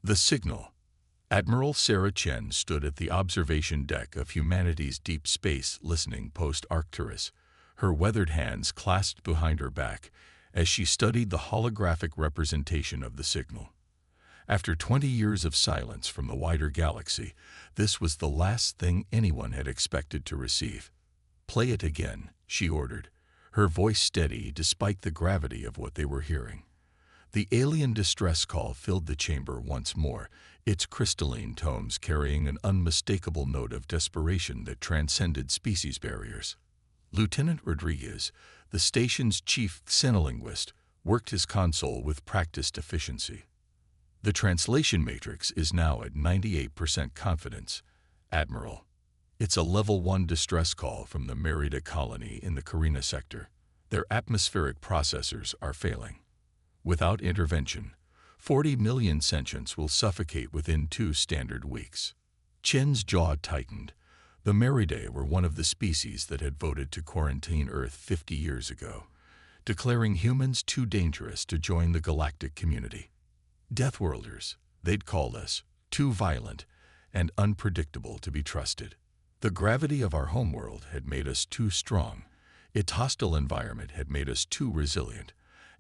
The signal. Admiral Sarah Chen stood at the observation deck of humanity's deep space listening post Arcturus, her weathered hands clasped behind her back as she studied the holographic representation of the signal. After 20 years of silence from the wider galaxy, this was the last thing anyone had expected to receive. "Play it again," she ordered, her voice steady despite the gravity of what they were hearing. The alien distress call filled the chamber once more, its crystalline tones carrying an unmistakable note of desperation that transcended species barriers. Lieutenant Rodriguez, the station's chief xenolinguist, worked his console with practiced efficiency. "The translation matrix is now at 98% confidence, Admiral. It's a Level 1 distress call from the Merida colony in the Carina sector. Their atmospheric processors are failing. Without intervention, 40 million sentients will suffocate within 2 standard weeks." Chen's jaw tightened. The Meridae were one of the species that had voted to quarantine Earth 50 years ago, declaring humans too dangerous to join the galactic community. Deathworlders, they'd called us, too violent and unpredictable to be trusted. The gravity of our homeworld had made us too strong, its hostile environment had made us too resilient,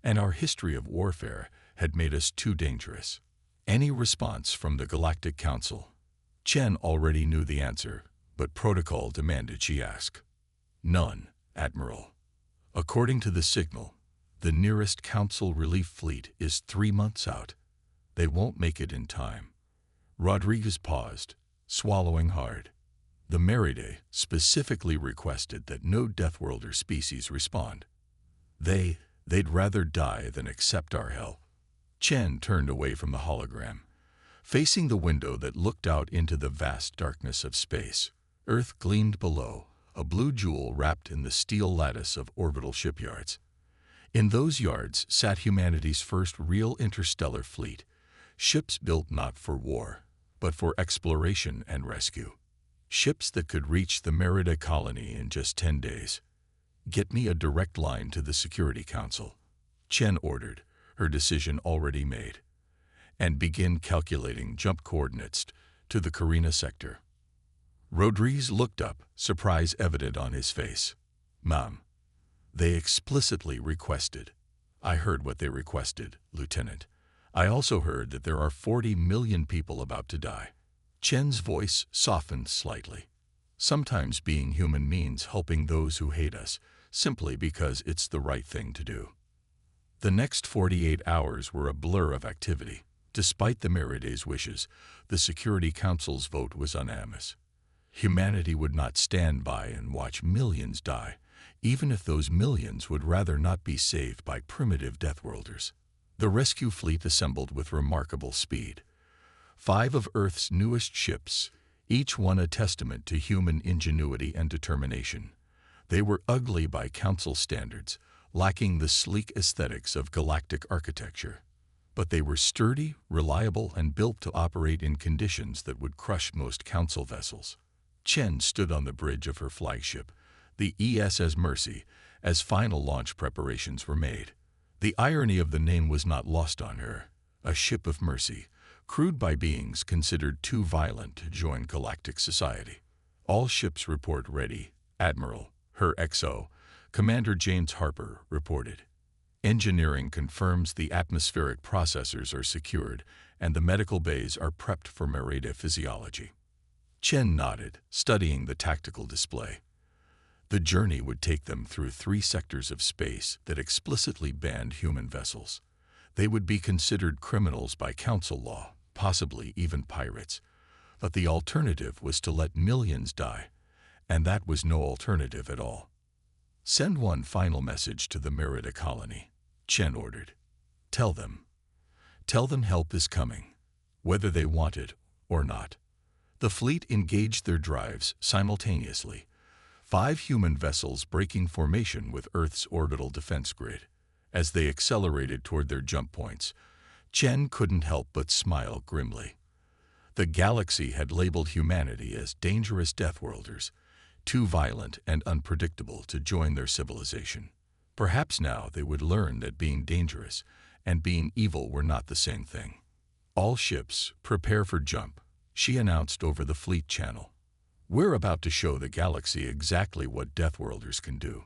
and our history of warfare had made us too dangerous. Any response from the Galactic Council? Chen already knew the answer, but protocol demanded she ask. "None, Admiral. According to the signal, the nearest Council relief fleet is 3 months out. They won't make it in time." Rodriguez paused, swallowing hard. The Meridae specifically requested that no Deathworlder species respond. They'd rather die than accept our help. Chen turned away from the hologram, facing the window that looked out into the vast darkness of space. Earth gleamed below, a blue jewel wrapped in the steel lattice of orbital shipyards. In those yards sat humanity's first real interstellar fleet, ships built not for war, but for exploration and rescue. Ships that could reach the Merida colony in just 10 days. "Get me a direct line to the Security Council," Chen ordered, her decision already made, "and begin calculating jump coordinates to the Carina sector." Rodriguez looked up, surprise evident on his face. "Ma'am, they explicitly requested." "I heard what they requested, Lieutenant. I also heard that there are 40 million people about to die." Chen's voice softened slightly. "Sometimes being human means helping those who hate us, simply because it's the right thing to do." The next 48 hours were a blur of activity. Despite the Meridae's wishes, the Security Council's vote was unanimous. Humanity would not stand by and watch millions die, even if those millions would rather not be saved by primitive Deathworlders. The rescue fleet assembled with remarkable speed. 5 of Earth's newest ships, each one a testament to human ingenuity and determination. They were ugly by Council standards, lacking the sleek aesthetics of galactic architecture. But they were sturdy, reliable, and built to operate in conditions that would crush most Council vessels. Chen stood on the bridge of her flagship, the ESS Mercy, as final launch preparations were made. The irony of the name was not lost on her. A ship of mercy, crewed by beings considered too violent to join galactic society. "All ships report ready, Admiral," her XO, Commander James Harper, reported. "Engineering confirms the atmospheric processors are secured and the medical bays are prepped for Merida physiology." Chen nodded, studying the tactical display. The journey would take them through 3 sectors of space that explicitly banned human vessels. They would be considered criminals by Council law, possibly even pirates. But the alternative was to let millions die, and that was no alternative at all. "Send one final message to the Merida colony," Chen ordered. Tell them help is coming, whether they want it or not." The fleet engaged their drives simultaneously, 5 human vessels breaking formation with Earth's orbital defense grid. As they accelerated toward their jump points, Chen couldn't help but smile grimly. The galaxy had labeled humanity as dangerous Deathworlders, too violent and unpredictable to join their civilization. Perhaps now they would learn that being dangerous and being evil were not the same thing. "All ships, prepare for jump," she announced over the fleet channel. "We're about to show the galaxy exactly what Deathworlders can do."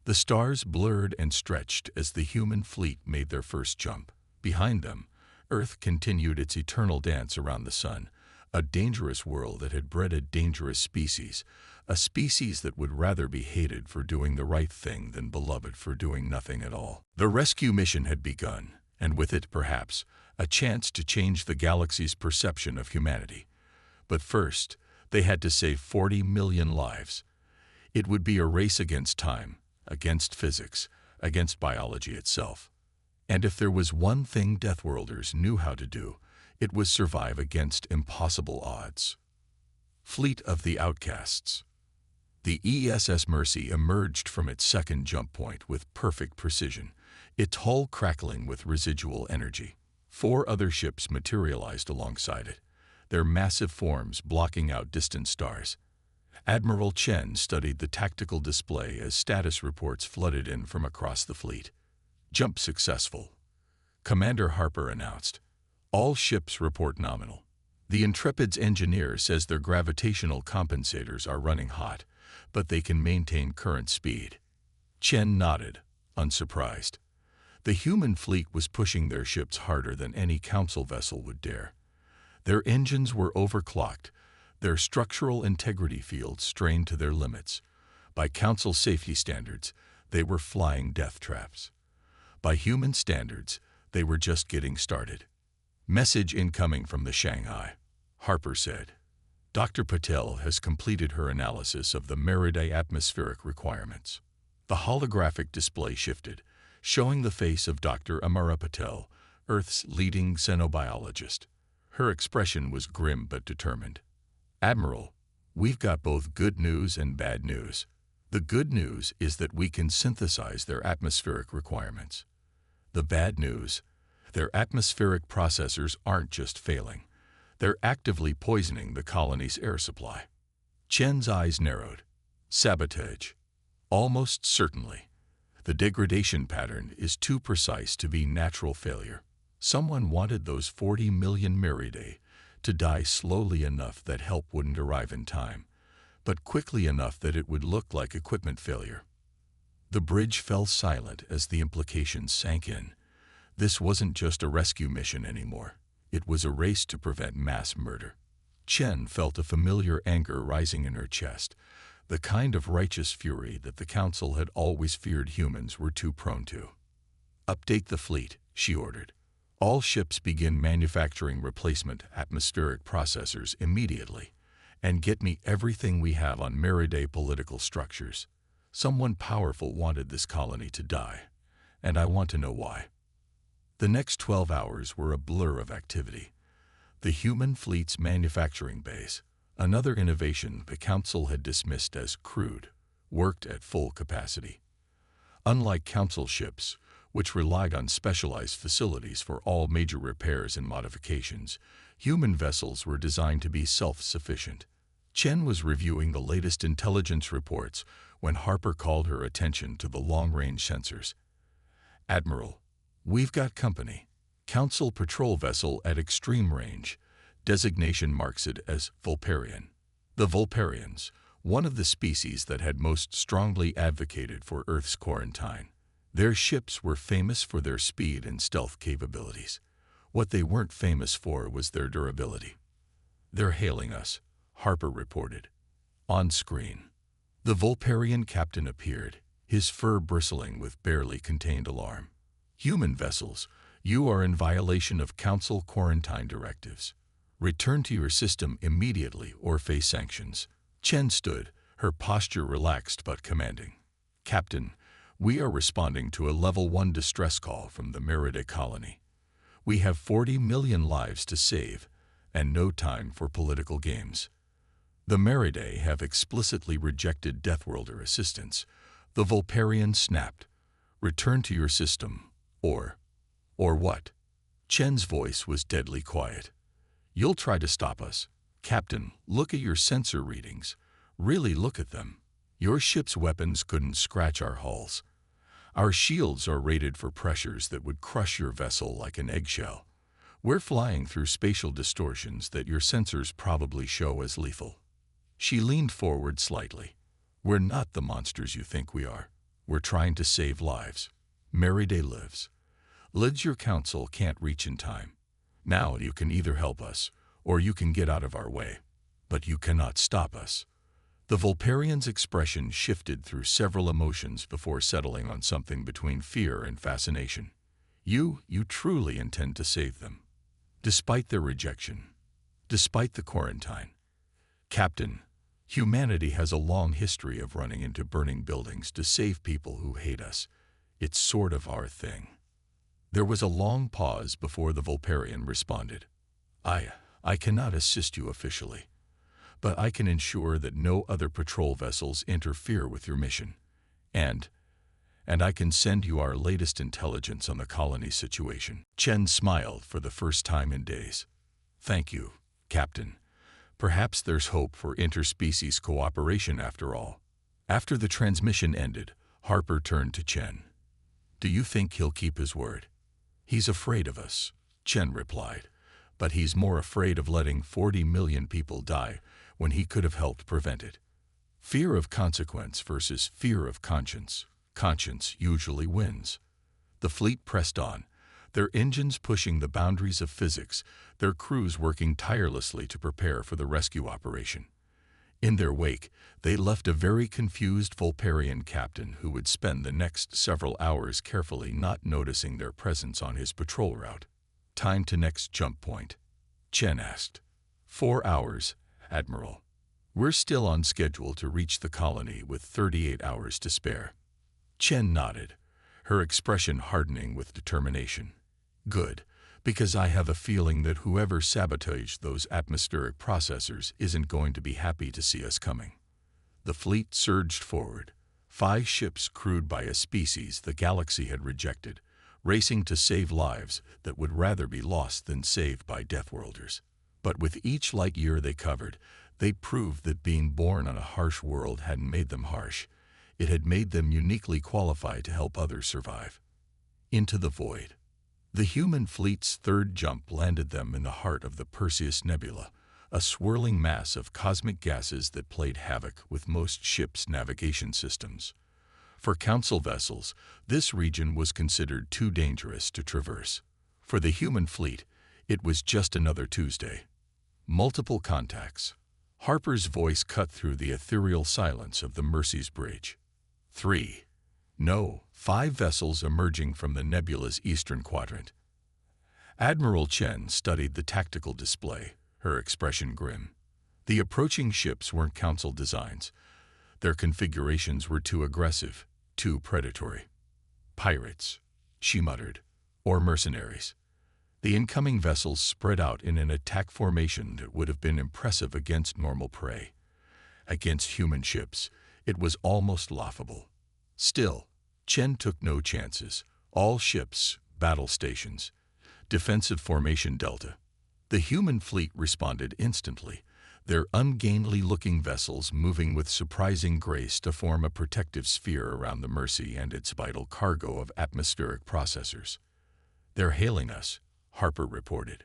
The stars blurred and stretched as the human fleet made their first jump. Behind them, Earth continued its eternal dance around the sun, a dangerous world that had bred a dangerous species, a species that would rather be hated for doing the right thing than beloved for doing nothing at all. The rescue mission had begun, and with it, perhaps, a chance to change the galaxy's perception of humanity. But first, they had to save 40 million lives. It would be a race against time, against physics, against biology itself. And if there was one thing Deathworlders knew how to do, it was survive against impossible odds. Fleet of the Outcasts. The ESS Mercy emerged from its second jump point with perfect precision, its hull crackling with residual energy. 4 other ships materialized alongside it, their massive forms blocking out distant stars. Admiral Chen studied the tactical display as status reports flooded in from across the fleet. "Jump successful," Commander Harper announced. "All ships report nominal. The Intrepid's engineer says their gravitational compensators are running hot, but they can maintain current speed." Chen nodded, unsurprised. The human fleet was pushing their ships harder than any Council vessel would dare. Their engines were overclocked, their structural integrity fields strained to their limits. By Council safety standards, they were flying death traps. By human standards, they were just getting started. "Message incoming from the Shanghai," Harper said. "Dr. Patel has completed her analysis of the Meriday atmospheric requirements." The holographic display shifted, showing the face of Dr. Amara Patel, Earth's leading xenobiologist. Her expression was grim but determined. "Admiral, we've got both good news and bad news. The good news is that we can synthesize their atmospheric requirements. The bad news, their atmospheric processors aren't just failing. They're actively poisoning the colony's air supply." Chen's eyes narrowed. "Sabotage. Almost certainly. The degradation pattern is too precise to be natural failure. Someone wanted those 40 million Meridae to die slowly enough that help wouldn't arrive in time, but quickly enough that it would look like equipment failure." The bridge fell silent as the implications sank in. This wasn't just a rescue mission anymore. It was a race to prevent mass murder. Chen felt a familiar anger rising in her chest, the kind of righteous fury that the Council had always feared humans were too prone to. "Update the fleet," she ordered. "All ships begin manufacturing replacement atmospheric processors immediately, and get me everything we have on Meriday political structures. Someone powerful wanted this colony to die, and I want to know why." The next 12 hours were a blur of activity. The human fleet's manufacturing base, another innovation the Council had dismissed as crude, worked at full capacity. Unlike Council ships, which relied on specialized facilities for all major repairs and modifications, human vessels were designed to be self-sufficient. Chen was reviewing the latest intelligence reports when Harper called her attention to the long-range sensors. "Admiral, we've got company. Council patrol vessel at extreme range. Designation marks it as Vulparian." The Vulparians, one of the species that had most strongly advocated for Earth's quarantine. Their ships were famous for their speed and stealth capabilities. What they weren't famous for was their durability. "They're hailing us," Harper reported. On screen, the Vulparian captain appeared, his fur bristling with barely contained alarm. "Human vessels, you are in violation of Council quarantine directives. Return to your system immediately or face sanctions." Chen stood, her posture relaxed but commanding. "Captain, we are responding to a Level 1 distress call from the Meriday colony. We have 40 million lives to save, and no time for political games. The Meriday have explicitly rejected Deathworlder assistance." The Vulparian snapped. "Return to your system, or what?" Chen's voice was deadly quiet. "You'll try to stop us. Captain, look at your sensor readings. Really look at them. Your ship's weapons couldn't scratch our hulls. Our shields are rated for pressures that would crush your vessel like an eggshell. We're flying through spatial distortions that your sensors probably show as lethal. She leaned forward slightly. We're not the monsters you think we are. We're trying to save lives. Merryday lives. Lids your council can't reach in time. Now you can either help us, or you can get out of our way. But you cannot stop us. The Vulparian's expression shifted through several emotions before settling on something between fear and fascination. You truly intend to save them. Despite their rejection. Despite the quarantine. Captain, humanity has a long history of running into burning buildings to save people who hate us. It's sort of our thing. There was a long pause before the Vulparian responded. I cannot assist you officially, but I can ensure that no other patrol vessels interfere with your mission. And I can send you our latest intelligence on the colony situation. Chen smiled for the first time in days. Thank you, Captain. Perhaps there's hope for interspecies cooperation after all. After the transmission ended, Harper turned to Chen. Do you think he'll keep his word? He's afraid of us, Chen replied, but he's more afraid of letting 40 million people die when he could have helped prevent it. Fear of consequence versus fear of conscience. Conscience usually wins. The fleet pressed on, their engines pushing the boundaries of physics, their crews working tirelessly to prepare for the rescue operation. In their wake, they left a very confused Vulparian captain who would spend the next several hours carefully not noticing their presence on his patrol route. Time to next jump point? Chen asked. 4 hours, Admiral. We're still on schedule to reach the colony with 38 hours to spare. Chen nodded, her expression hardening with determination. Good, because I have a feeling that whoever sabotaged those atmospheric processors isn't going to be happy to see us coming. The fleet surged forward, 5 ships crewed by a species the galaxy had rejected, racing to save lives that would rather be lost than saved by Deathworlders. But with each light year they covered, they proved that being born on a harsh world hadn't made them harsh. It had made them uniquely qualified to help others survive. Into the void. The human fleet's third jump landed them in the heart of the Perseus Nebula, a swirling mass of cosmic gases that played havoc with most ships' navigation systems. For Council vessels, this region was considered too dangerous to traverse. For the human fleet, it was just another Tuesday. Multiple contacts. Harper's voice cut through the ethereal silence of the Mercy's bridge. 3. No, 5 vessels emerging from the nebula's eastern quadrant. Admiral Chen studied the tactical display, her expression grim. The approaching ships weren't Council designs. Their configurations were too aggressive, too predatory. Pirates, she muttered, or mercenaries. The incoming vessels spread out in an attack formation that would have been impressive against normal prey. Against human ships, it was almost laughable. Still, Chen took no chances. All ships, battle stations, defensive formation delta. The human fleet responded instantly, their ungainly-looking vessels moving with surprising grace to form a protective sphere around the Mercy and its vital cargo of atmospheric processors. They're hailing us, Harper reported.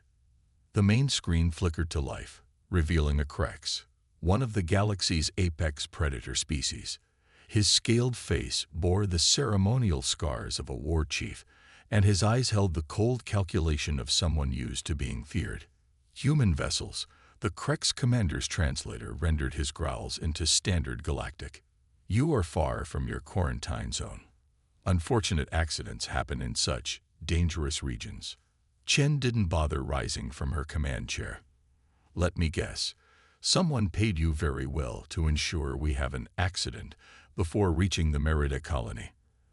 The main screen flickered to life, revealing a Krex, one of the galaxy's apex predator species. His scaled face bore the ceremonial scars of a war chief, and his eyes held the cold calculation of someone used to being feared. Human vessels, the Krex commander's translator rendered his growls into standard Galactic. You are far from your quarantine zone. Unfortunate accidents happen in such dangerous regions. Chen didn't bother rising from her command chair. Let me guess, someone paid you very well to ensure we have an accident before reaching the Merida colony.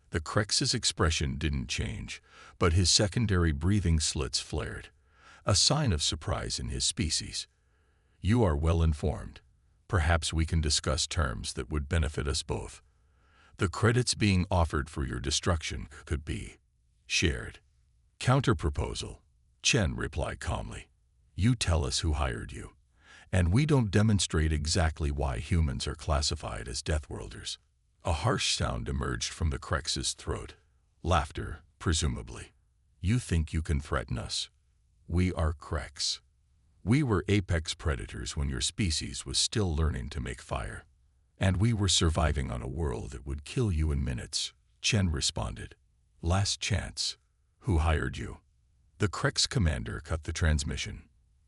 The Krex's expression didn't change, but his secondary breathing slits flared, a sign of surprise in his species. You are well informed. Perhaps we can discuss terms that would benefit us both. The credits being offered for your destruction could be shared. Counterproposal, Chen replied calmly. You tell us who hired you, and we don't demonstrate exactly why humans are classified as Deathworlders. A harsh sound emerged from the Krex's throat. Laughter, presumably. You think you can threaten us? We are Kreks. We were apex predators when your species was still learning to make fire. And we were surviving on a world that would kill you in minutes, Chen responded. Last chance. Who hired you? The Kreks commander cut the transmission.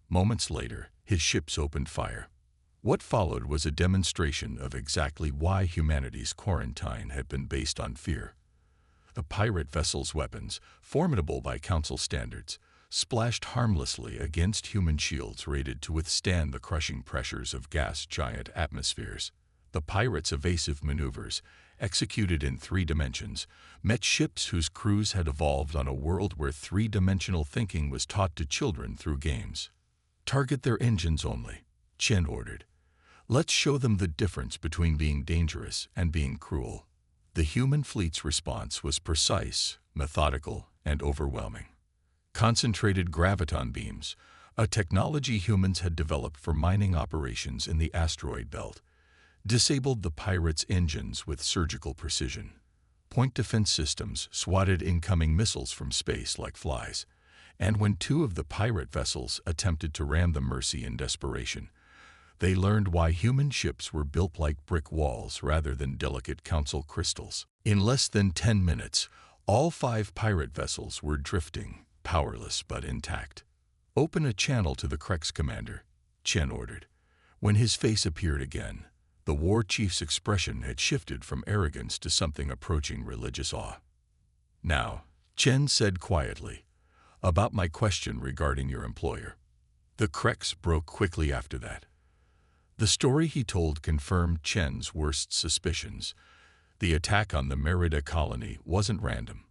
Moments later, his ships opened fire. What followed was a demonstration of exactly why humanity's quarantine had been based on fear. The pirate vessel's weapons, formidable by Council standards, splashed harmlessly against human shields rated to withstand the crushing pressures of gas-giant atmospheres. The pirates' evasive maneuvers, executed in 3 dimensions, met ships whose crews had evolved on a world where 3-dimensional thinking was taught to children through games. Target their engines only, Chen ordered. Let's show them the difference between being dangerous and being cruel. The human fleet's response was precise, methodical, and overwhelming. Concentrated graviton beams, a technology humans had developed for mining operations in the asteroid belt, disabled the pirates' engines with surgical precision. Point defense systems swatted incoming missiles from space like flies, and when 2 of the pirate vessels attempted to ram the Mercy in desperation, they learned why human ships were built like brick walls rather than delicate Council crystals. In less than 10 minutes, all 5 pirate vessels were drifting, powerless but intact. Open a channel to the Kreks commander, Chen ordered. When his face appeared again, the war chief's expression had shifted from arrogance to something approaching religious awe. Now, Chen said quietly, about my question regarding your employer. The Kreks broke quickly after that. The story he told confirmed Chen's worst suspicions. The attack on the Merida colony wasn't random.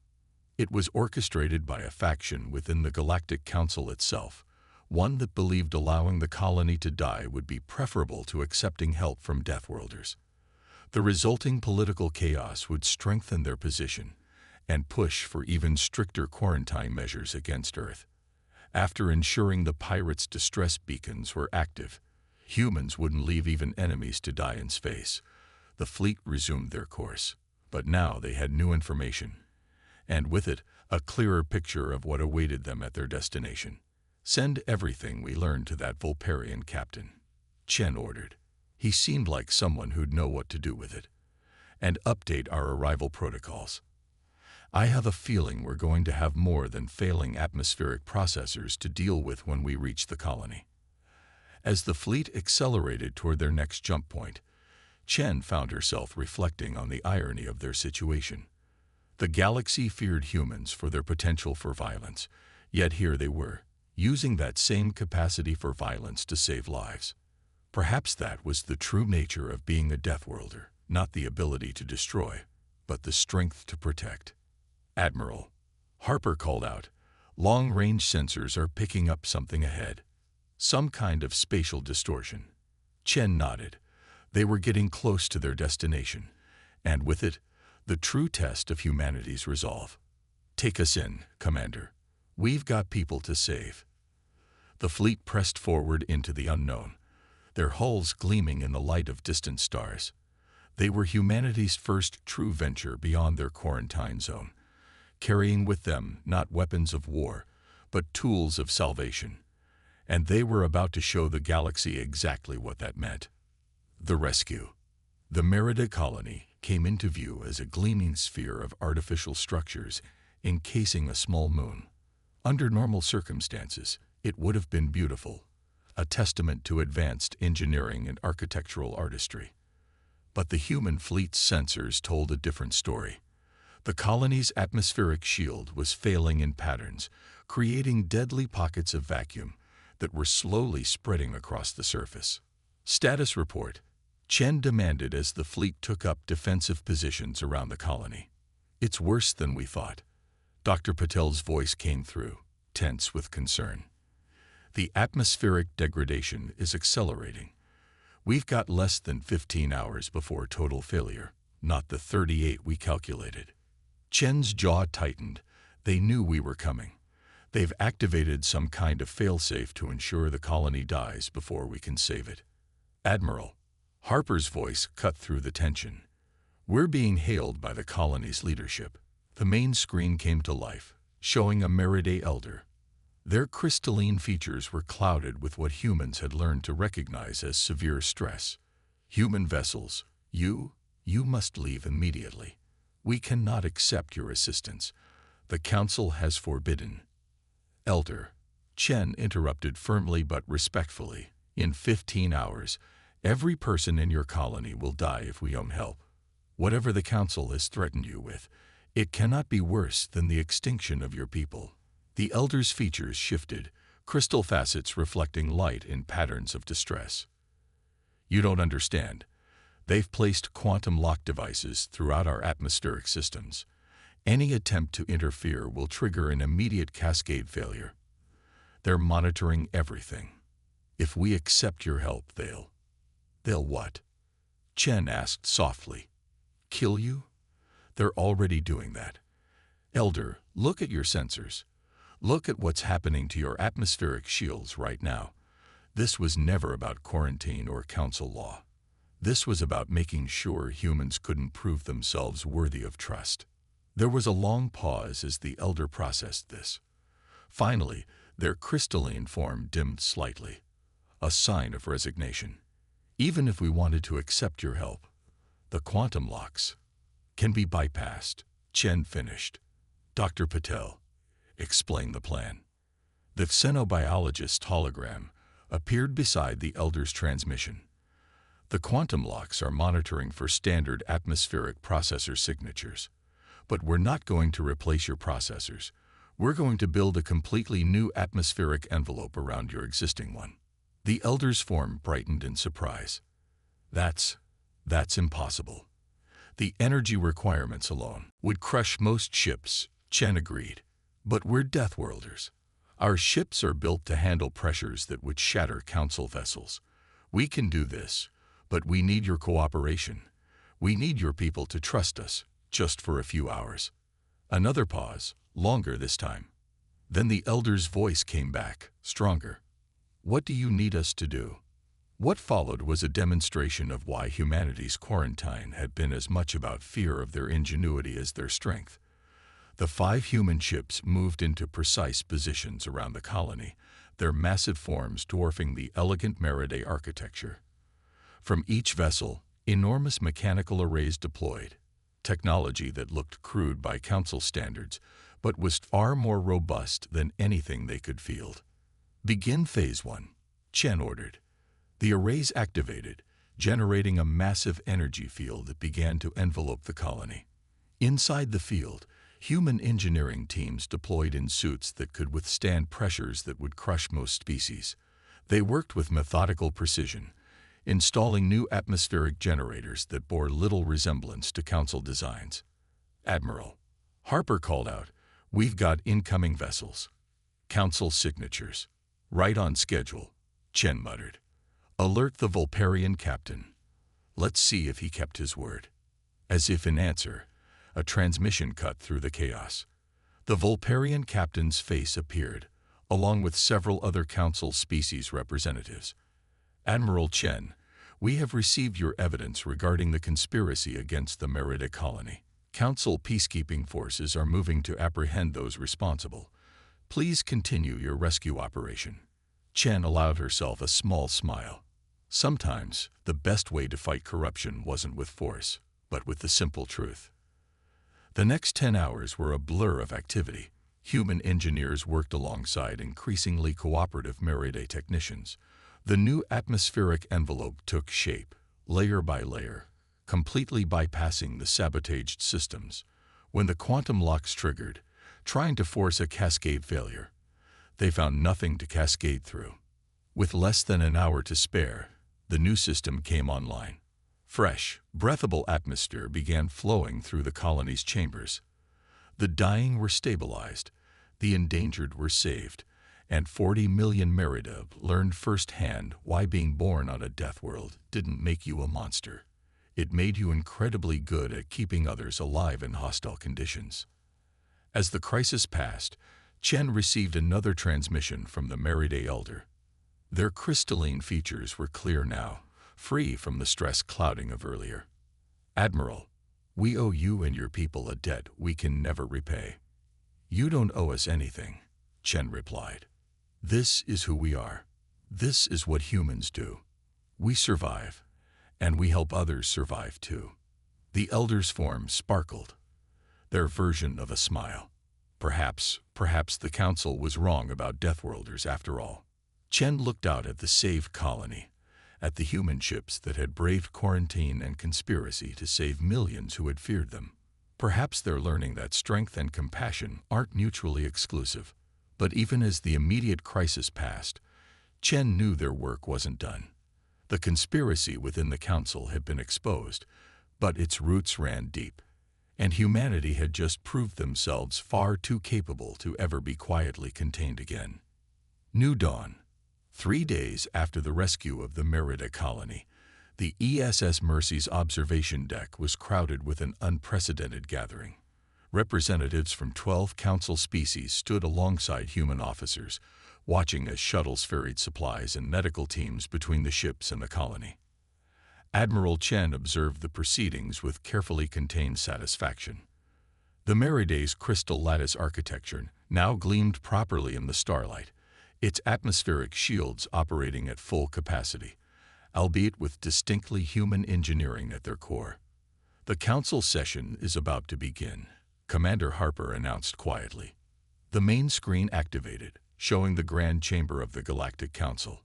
It was orchestrated by a faction within the Galactic Council itself, one that believed allowing the colony to die would be preferable to accepting help from Deathworlders. The resulting political chaos would strengthen their position and push for even stricter quarantine measures against Earth. After ensuring the pirates' distress beacons were active, humans wouldn't leave even enemies to die in space. The fleet resumed their course, but now they had new information, and with it, a clearer picture of what awaited them at their destination. Send everything we learned to that Vulparian captain, Chen ordered. He seemed like someone who'd know what to do with it. And update our arrival protocols. I have a feeling we're going to have more than failing atmospheric processors to deal with when we reach the colony. As the fleet accelerated toward their next jump point, Chen found herself reflecting on the irony of their situation. The galaxy feared humans for their potential for violence, yet here they were, using that same capacity for violence to save lives. Perhaps that was the true nature of being a Deathworlder, not the ability to destroy, but the strength to protect. Admiral, Harper called out, long-range sensors are picking up something ahead. Some kind of spatial distortion. Chen nodded. They were getting close to their destination, and with it, the true test of humanity's resolve. Take us in, Commander. We've got people to save. The fleet pressed forward into the unknown, their hulls gleaming in the light of distant stars. They were humanity's first true venture beyond their quarantine zone, carrying with them not weapons of war, but tools of salvation. And they were about to show the galaxy exactly what that meant. The rescue. The Merida colony came into view as a gleaming sphere of artificial structures encasing a small moon. Under normal circumstances, it would have been beautiful, a testament to advanced engineering and architectural artistry. But the human fleet's sensors told a different story. The colony's atmospheric shield was failing in patterns, creating deadly pockets of vacuum that were slowly spreading across the surface. Status report, Chen demanded as the fleet took up defensive positions around the colony. It's worse than we thought. Dr. Patel's voice came through, tense with concern. The atmospheric degradation is accelerating. We've got less than 15 hours before total failure, not the 38 we calculated. Chen's jaw tightened. They knew we were coming. They've activated some kind of failsafe to ensure the colony dies before we can save it. Admiral, Harper's voice cut through the tension. We're being hailed by the colony's leadership. The main screen came to life, showing a Merida elder. Their crystalline features were clouded with what humans had learned to recognize as severe stress. Human vessels, you must leave immediately. We cannot accept your assistance. The Council has forbidden. Elder Chen interrupted firmly but respectfully. In 15 hours, every person in your colony will die if we don't help. Whatever the Council has threatened you with, it cannot be worse than the extinction of your people. The Elder's features shifted, crystal facets reflecting light in patterns of distress. You don't understand. They've placed quantum lock devices throughout our atmospheric systems. Any attempt to interfere will trigger an immediate cascade failure. They're monitoring everything. If we accept your help, they'll what? Chen asked softly. Kill you? They're already doing that. Elder, look at your sensors. Look at what's happening to your atmospheric shields right now. This was never about quarantine or council law. This was about making sure humans couldn't prove themselves worthy of trust. There was a long pause as the Elder processed this. Finally, their crystalline form dimmed slightly, a sign of resignation. Even if we wanted to accept your help, the quantum locks can be bypassed. Chen finished. Dr. Patel, explain the plan. The xenobiologist's hologram appeared beside the Elder's transmission. The quantum locks are monitoring for standard atmospheric processor signatures. But we're not going to replace your processors. We're going to build a completely new atmospheric envelope around your existing one. The Elder's form brightened in surprise. That's impossible. The energy requirements alone would crush most ships, Chen agreed. But we're Deathworlders. Our ships are built to handle pressures that would shatter Council vessels. We can do this, but we need your cooperation. We need your people to trust us, just for a few hours. Another pause, longer this time. Then the Elder's voice came back, stronger. What do you need us to do? What followed was a demonstration of why humanity's quarantine had been as much about fear of their ingenuity as their strength. The 5 human ships moved into precise positions around the colony, their massive forms dwarfing the elegant Meriday architecture. From each vessel, enormous mechanical arrays deployed, technology that looked crude by Council standards, but was far more robust than anything they could field. Begin Phase 1, Chen ordered. The arrays activated, generating a massive energy field that began to envelope the colony. Inside the field, human engineering teams deployed in suits that could withstand pressures that would crush most species. They worked with methodical precision, installing new atmospheric generators that bore little resemblance to Council designs. Admiral Harper called out, "We've got incoming vessels." Council signatures. Right on schedule, Chen muttered. Alert the Vulparian captain. Let's see if he kept his word. As if in answer, a transmission cut through the chaos. The Vulparian captain's face appeared, along with several other Council species representatives. Admiral Chen, we have received your evidence regarding the conspiracy against the Merida colony. Council peacekeeping forces are moving to apprehend those responsible. Please continue your rescue operation. Chen allowed herself a small smile. Sometimes, the best way to fight corruption wasn't with force, but with the simple truth. The next 10 hours were a blur of activity. Human engineers worked alongside increasingly cooperative Meriday technicians. The new atmospheric envelope took shape, layer by layer, completely bypassing the sabotaged systems. When the quantum locks triggered, trying to force a cascade failure, they found nothing to cascade through. With less than an hour to spare, the new system came online. Fresh, breathable atmosphere began flowing through the colony's chambers. The dying were stabilized, the endangered were saved, and 40 million Merida learned firsthand why being born on a death world didn't make you a monster. It made you incredibly good at keeping others alive in hostile conditions. As the crisis passed, Chen received another transmission from the Meriday Elder. Their crystalline features were clear now, free from the stress clouding of earlier. Admiral, we owe you and your people a debt we can never repay. You don't owe us anything, Chen replied. This is who we are. This is what humans do. We survive, and we help others survive too. The Elder's form sparkled, their version of a smile. Perhaps the Council was wrong about Deathworlders after all. Chen looked out at the saved colony, at the human ships that had braved quarantine and conspiracy to save millions who had feared them. Perhaps they're learning that strength and compassion aren't mutually exclusive. But even as the immediate crisis passed, Chen knew their work wasn't done. The conspiracy within the Council had been exposed, but its roots ran deep, and humanity had just proved themselves far too capable to ever be quietly contained again. New dawn. 3 days after the rescue of the Merida colony, the ESS Mercy's observation deck was crowded with an unprecedented gathering. Representatives from 12 Council species stood alongside human officers, watching as shuttles ferried supplies and medical teams between the ships and the colony. Admiral Chen observed the proceedings with carefully contained satisfaction. The Merida's crystal lattice architecture now gleamed properly in the starlight, its atmospheric shields operating at full capacity, albeit with distinctly human engineering at their core. "The Council session is about to begin," Commander Harper announced quietly. The main screen activated, showing the Grand Chamber of the Galactic Council.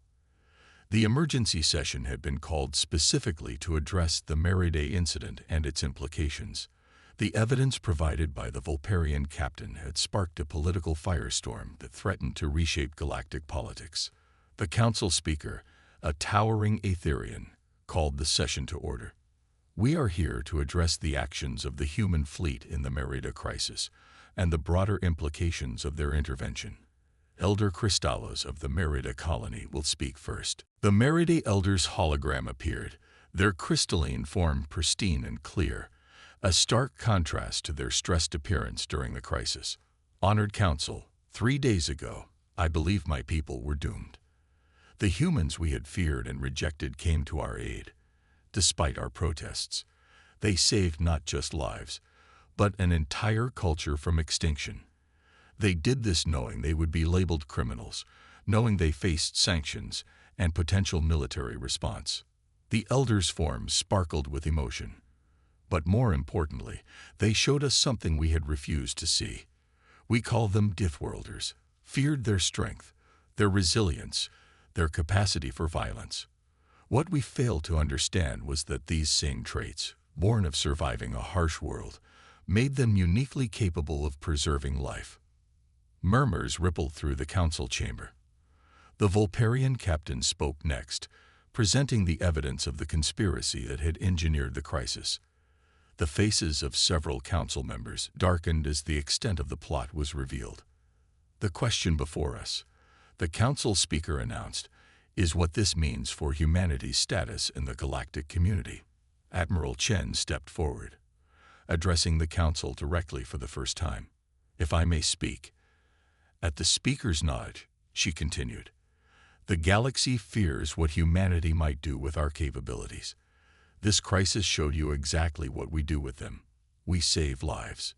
The emergency session had been called specifically to address the Merida incident and its implications. The evidence provided by the Vulparian captain had sparked a political firestorm that threatened to reshape galactic politics. The Council speaker, a towering Aetherian, called the session to order. "We are here to address the actions of the human fleet in the Merida crisis and the broader implications of their intervention. Elder Crystallos of the Merida colony will speak first." The Merida Elder's hologram appeared, their crystalline form pristine and clear, a stark contrast to their stressed appearance during the crisis. "Honored Council, 3 days ago, I believe my people were doomed. The humans we had feared and rejected came to our aid. Despite our protests, they saved not just lives, but an entire culture from extinction. They did this knowing they would be labeled criminals, knowing they faced sanctions and potential military response." The Elder's form sparkled with emotion. But more importantly, they showed us something we had refused to see. We call them Deathworlders, feared their strength, their resilience, their capacity for violence. What we failed to understand was that these same traits, born of surviving a harsh world, made them uniquely capable of preserving life. Murmurs rippled through the Council chamber. The Vulparian captain spoke next, presenting the evidence of the conspiracy that had engineered the crisis. The faces of several Council members darkened as the extent of the plot was revealed. "The question before us," the Council speaker announced, "is what this means for humanity's status in the galactic community." Admiral Chen stepped forward, addressing the Council directly for the first time. "If I may speak." At the speaker's nod, she continued, "The galaxy fears what humanity might do with our capabilities. This crisis showed you exactly what we do with them. We save lives.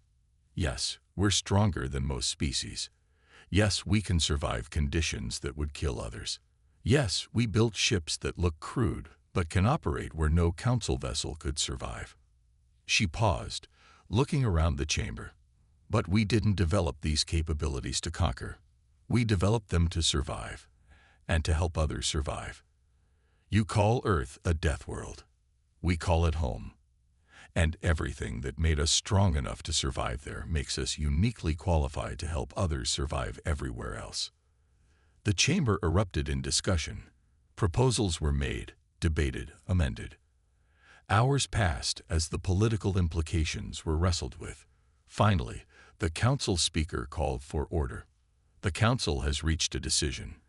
Yes, we're stronger than most species. Yes, we can survive conditions that would kill others. Yes, we built ships that look crude but can operate where no Council vessel could survive." She paused, looking around the chamber. "But we didn't develop these capabilities to conquer. We developed them to survive, and to help others survive. You call Earth a death world. We call it home. And everything that made us strong enough to survive there makes us uniquely qualified to help others survive everywhere else." The chamber erupted in discussion. Proposals were made, debated, amended. Hours passed as the political implications were wrestled with. Finally, the Council speaker called for order. "The Council has reached a decision.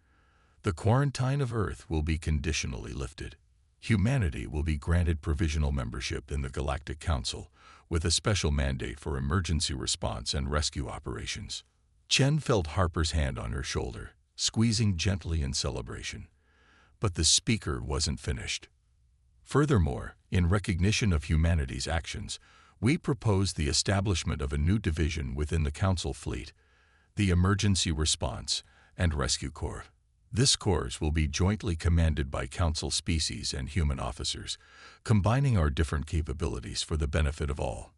The quarantine of Earth will be conditionally lifted. Humanity will be granted provisional membership in the Galactic Council, with a special mandate for emergency response and rescue operations." Chen felt Harper's hand on her shoulder, squeezing gently in celebration. But the speaker wasn't finished. "Furthermore, in recognition of humanity's actions, we propose the establishment of a new division within the Council fleet, the Emergency Response and Rescue Corps. This corps will be jointly commanded by Council species and human officers, combining our different capabilities for the benefit of all.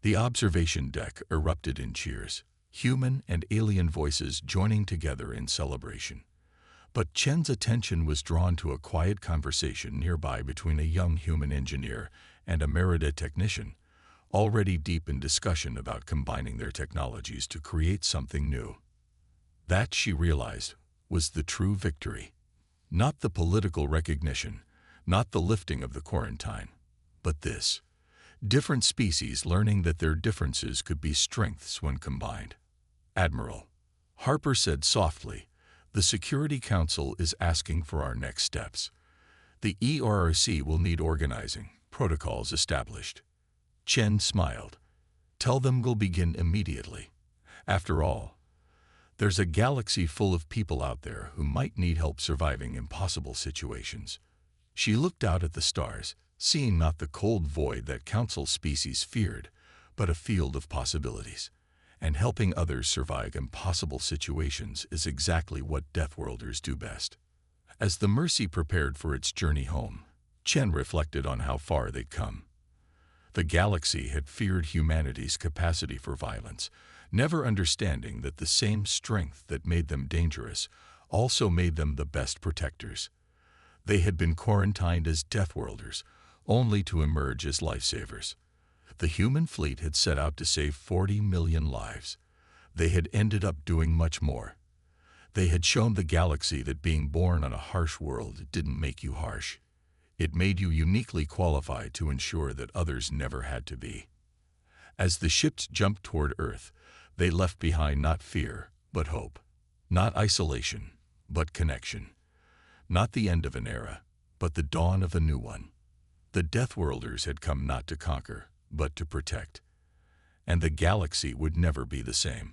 The observation deck erupted in cheers, human and alien voices joining together in celebration. But Chen's attention was drawn to a quiet conversation nearby between a young human engineer and a Merida technician, already deep in discussion about combining their technologies to create something new. That, she realized, was the true victory. Not the political recognition, not the lifting of the quarantine, but this. Different species learning that their differences could be strengths when combined. Admiral, Harper said softly, the Security Council is asking for our next steps. The ERRC will need organizing, protocols established. Chen smiled. Tell them we'll begin immediately. After all, there's a galaxy full of people out there who might need help surviving impossible situations. She looked out at the stars, seeing not the cold void that Council species feared, but a field of possibilities. And helping others survive impossible situations is exactly what Deathworlders do best. As the Mercy prepared for its journey home, Chen reflected on how far they'd come. The galaxy had feared humanity's capacity for violence, never understanding that the same strength that made them dangerous also made them the best protectors. They had been quarantined as Deathworlders, only to emerge as lifesavers. The human fleet had set out to save 40 million lives. They had ended up doing much more. They had shown the galaxy that being born on a harsh world didn't make you harsh. It made you uniquely qualified to ensure that others never had to be. As the ships jumped toward Earth, they left behind not fear, but hope. Not isolation, but connection. Not the end of an era, but the dawn of a new one. The Deathworlders had come not to conquer, but to protect. And the galaxy would never be the same.